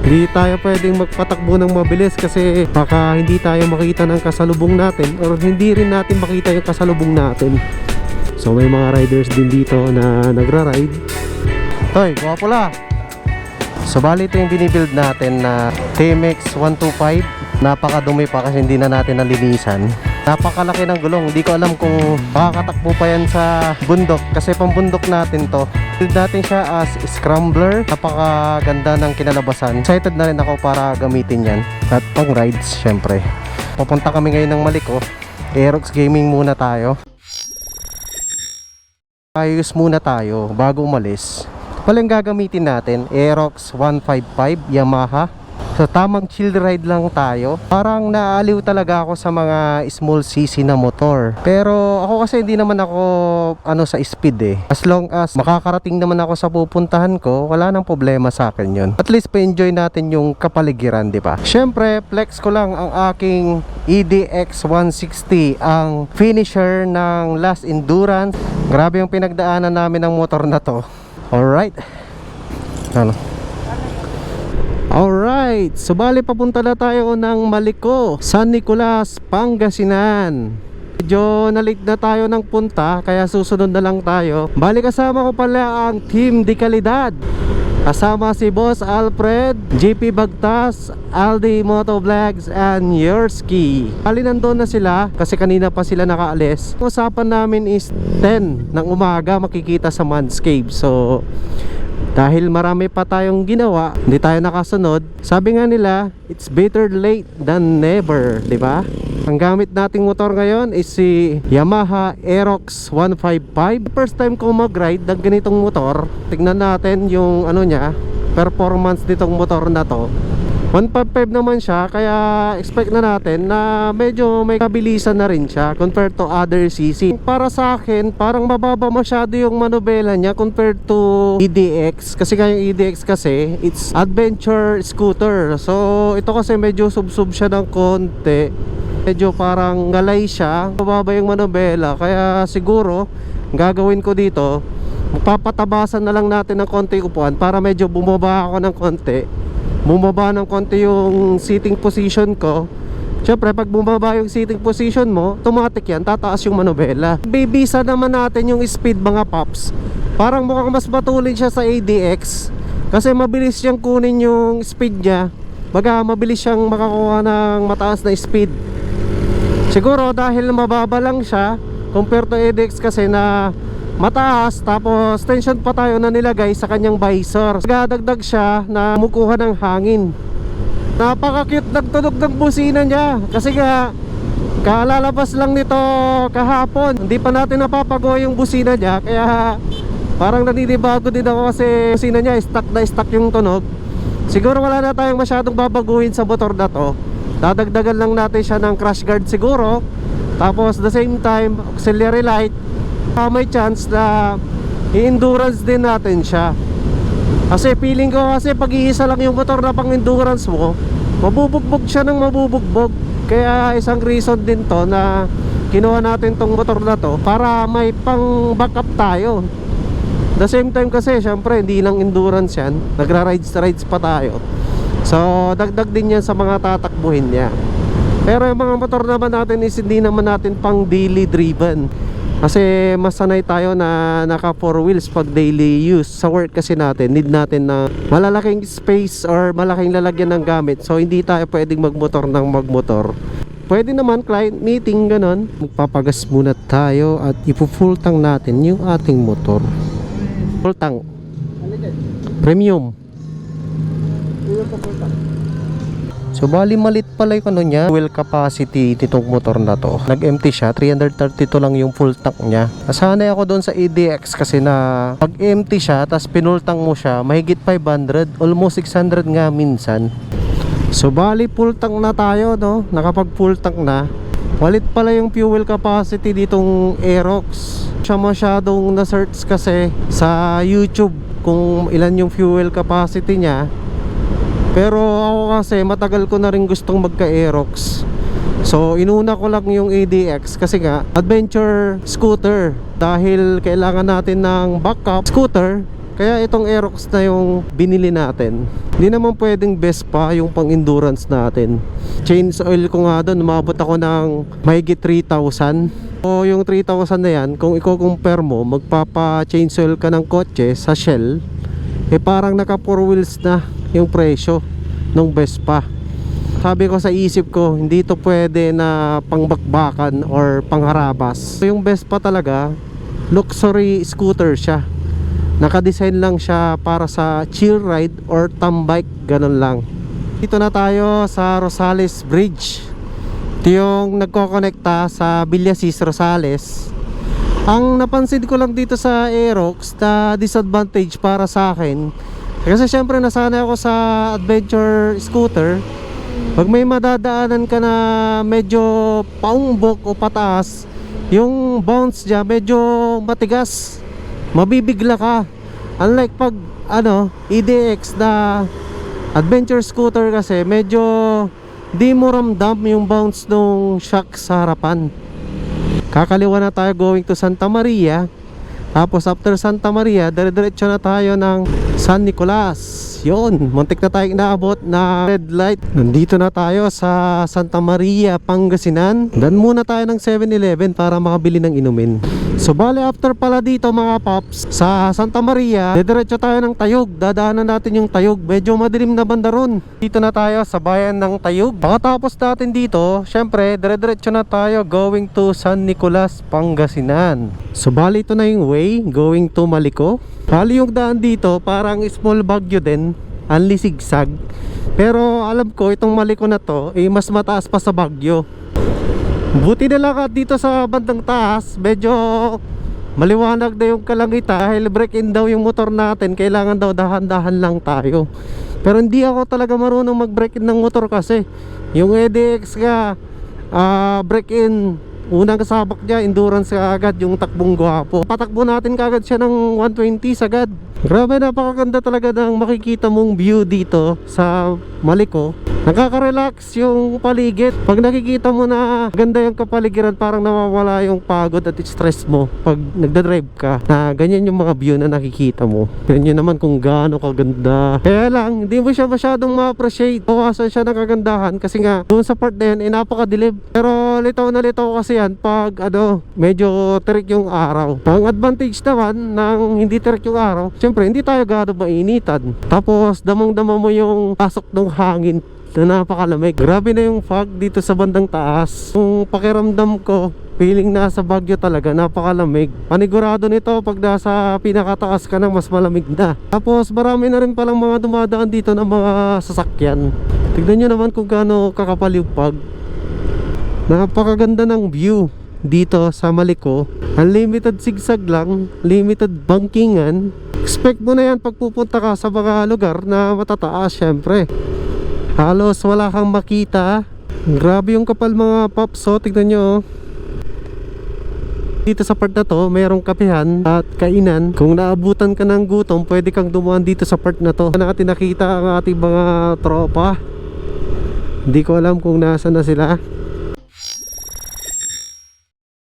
Hindi tayo pwedeng magpatakbo ng mabilis kasi baka hindi tayo makita ng kasalubong natin or hindi rin natin makita yung kasalubong natin. So may mga riders din dito na nagra-ride. Toy, guwapo la. So bali ito yung binibuild natin na TMX 125. Napakadumi pa kasi hindi na natin nalinisan. Napakalaki ng gulong. Hindi ko alam kung makakatakbo pa yan sa bundok kasi pambundok natin to. Build natin siya as scrambler. Napakaganda ng kinalabasan. Excited na rin ako para gamitin yan. At pang rides syempre. Pupunta kami ngayon ng Maliko. Aerox Gaming muna tayo. Ayos muna tayo bago umalis. Walang gagamitin natin, Aerox 155 Yamaha. So tamang chill ride lang tayo. Parang naaliw talaga ako sa mga small cc na motor. Pero ako kasi hindi naman ako sa speed eh. As long as makakarating naman ako sa pupuntahan ko, wala nang problema sa akin yun. At least pa-enjoy natin yung kapaligiran, di ba? Syempre, flex ko lang ang aking EDX 160, ang finisher ng Last Endurance. Grabe yung pinagdaanan namin ng motor na to. Alright. Alright, so bali papunta na tayo ng Maliko, San Nicolas, Pangasinan. Medyo na-late na tayo ng punta, kaya susunod na lang tayo. Bali kasama ko pala ang Team de Calidad. Kasama si Boss Alfred, JP Bagtas, Aldi Motovlogs, and Yersky. Bali nandun na sila kasi kanina pa sila nakaalis. Usapan namin is 10 ng umaga makikita sa Manscaped. So dahil marami pa tayong ginawa, hindi tayo nakasunod. Sabi nga nila, it's better late than never, di ba? Ang gamit nating motor ngayon is si Yamaha Aerox 155. First time ko mag-ride ng ganitong motor. Tignan natin yung performance nitong motor na to. 155 naman siya, kaya expect na natin na medyo may kabilisan na rin siya compared to other CC. Para sa akin, parang mababa masyado yung manubela niya compared to EDX. Kasi yung EDX kasi, it's adventure scooter. So ito kasi medyo sub-sub siya ng konti. Medyo parang galay siya, mababa yung manubela. Kaya siguro, gagawin ko dito, magpapatabasan na lang natin ng konti upuan para medyo bumaba ako ng konti. Bumaba ng konti yung seating position ko. Siyempre pag bumaba yung seating position mo, automatic yan, tataas yung manubela. Bibisa naman natin yung speed mga paps. Parang mukhang mas matulid siya sa ADX kasi mabilis siyang kunin yung speed niya. Baga mabilis siyang makakuha ng mataas na speed. Siguro dahil mababa lang siya compared to ADX kasi na mataas, tapos tension pa tayo na nilagay sa kanyang visor. Nagdagdag siya na mukuha ng hangin. Napaka-cute ng tunog ng busina niya. Kasi nga kalalabas lang nito kahapon. Hindi pa natin napapagawa yung busina niya. Kaya parang naninibago din ako kasi busina niya stuck na stuck yung tunog. Siguro wala na tayong masyadong babaguhin sa motor na to. Dadagdagan lang natin siya ng crash guard siguro. Tapos the same time auxiliary light. May chance na i-endurance din natin siya. Kasi feeling ko kasi pag-iisa lang yung motor na pang endurance mo, mabubugbog siya ng mabubugbog. Kaya isang reason din to na kinuha natin tong motor na to para may pang backup tayo. The same time kasi syempre hindi lang endurance yan, nagra-rides pa tayo. So dagdag din yan sa mga tatakbuhin niya. Pero yung mga motor naman natin is hindi naman natin pang daily driven. Kasi mas sanay tayo na naka 4 wheels pag daily use. Sa work kasi natin, need natin na malalaking space or malaking lalagyan ng gamit. So hindi tayo pwedeng magmotor ng magmotor. Pwede naman client meeting ganon. Magpapagas muna tayo at ipo-full tank natin yung ating motor. Full tank premium. So bali malit pala yung niya, fuel capacity nitong motor na to. Nag-empty siya, 332 lang yung full tank niya. Nasanay ako doon sa EDX kasi na pag empty siya, tas pinultang mo siya, mahigit 500, almost 600 nga minsan. So bali full tank na tayo, no? Nakapag full tank na. Malit pala yung fuel capacity ditong Aerox. Siya masyadong na-search kasi sa YouTube kung ilan yung fuel capacity niya. Pero ako kasi matagal ko na rin gustong magka-Aerox. So inuna ko lang yung ADX kasi nga adventure scooter. Dahil kailangan natin ng backup scooter Kaya itong Aerox na yung binili natin. Hindi naman pwedeng Vespa yung pang endurance natin. Change oil ko nga doon, umabot ako ng mahigit 3,000. O yung 3,000 na yan, kung i-compare mo, magpapa-change oil ka ng kotse sa Shell, eh parang naka 4 wheels na yung presyo ng Vespa. Sabi ko sa isip ko, hindi to pwede na pangbakbakan or pangharabas. Yung Vespa talaga, luxury scooter siya. Nakadesign lang siya para sa chill ride or tambike, ganun lang. Dito na tayo sa Rosales Bridge. Ito yung nagkokonekta sa Villasis Rosales. Ang napansin ko lang dito sa Aerox na disadvantage para sa akin, kasi syempre nasanay ako sa adventure scooter. Pag may madadaanan ka na medyo paumbok o pataas, yung bounce dyan medyo matigas, mabibigla ka. Unlike pag EDX na adventure scooter, kasi medyo di mo ramdam yung bounce ng shock sa harapan. Kakaliwa na tayo going to Santa Maria. Tapos after Santa Maria, dire-diretso na tayo ng San Nicolas. Yun, muntik na tayong naabot na red light. Nandito na tayo sa Santa Maria, Pangasinan. Dan muna tayo ng 7-Eleven para makabili ng inumin. So bale after pala dito mga paps, sa Santa Maria, diretso tayo ng Tayug. Dadaanan natin yung Tayug. Medyo madilim na banda ron. Dito na tayo sa bayan ng Tayug. Pagkatapos natin dito, syempre dire-diretso na tayo going to San Nicolas, Pangasinan. So bale ito na yung way going to Maliko. Bali yung daan dito parang small Baguio din, only zigzag. Pero alam ko itong Maliko na to mas mataas pa sa Baguio. Buti na lang at dito sa bandang taas medyo maliwanag na yung kalangitan. Dahil break-in daw yung motor natin, kailangan daw dahan-dahan lang tayo. Pero hindi ako talaga marunong mag-break-in ng motor kasi yung EDX ka break-in, unang kasabak niya, endurance ka agad, yung takbong gwapo. Patakbo natin kagad siya ng 120 sagad. Grabe, napakaganda talaga ng makikita mong view dito sa Maliko. Nakaka-relax yung paligid. Pag nakikita mo na ganda yung kapaligiran, parang nawawala yung pagod at stress mo pag nagdadrive ka, na ganyan yung mga view na nakikita mo. Ganyan naman kung gaano kaganda. Kaya lang, hindi mo siya masyadong ma-appreciate. Bawasan siya ng kagandahan kasi nga doon sa part na yun, napakadilim. Pero litaw na litaw kasi yan pag medyo terik yung araw. Ang advantage naman ng hindi terik yung araw, syempre hindi tayo gaano mainitan. Tapos damang-dama mo yung pasok ng hangin na napakalamig. Grabe na yung fog dito sa bandang taas. Yung pakiramdam ko, feeling nasa Baguio talaga, napakalamig. Panigurado nito pag nasa pinakataas ka na, mas malamig na. Tapos marami na rin palang mga dumadaan dito ng mga sasakyan. Tignan nyo naman kung gaano kakapal yung fog. Napakaganda ng view dito sa Maliko. Unlimited zigzag lang, limited bankingan. Expect mo na yan pag pupunta ka sa mga lugar na matataas. Syempre halos wala kang makita. Grabe yung kapal mga pops. So tignan nyo, dito sa part na to mayroong kapihan at kainan. Kung naabutan ka ng gutom, pwede kang dumaan dito sa part na to. Natin nakita ang ating mga tropa. Hindi ko alam kung nasa na sila.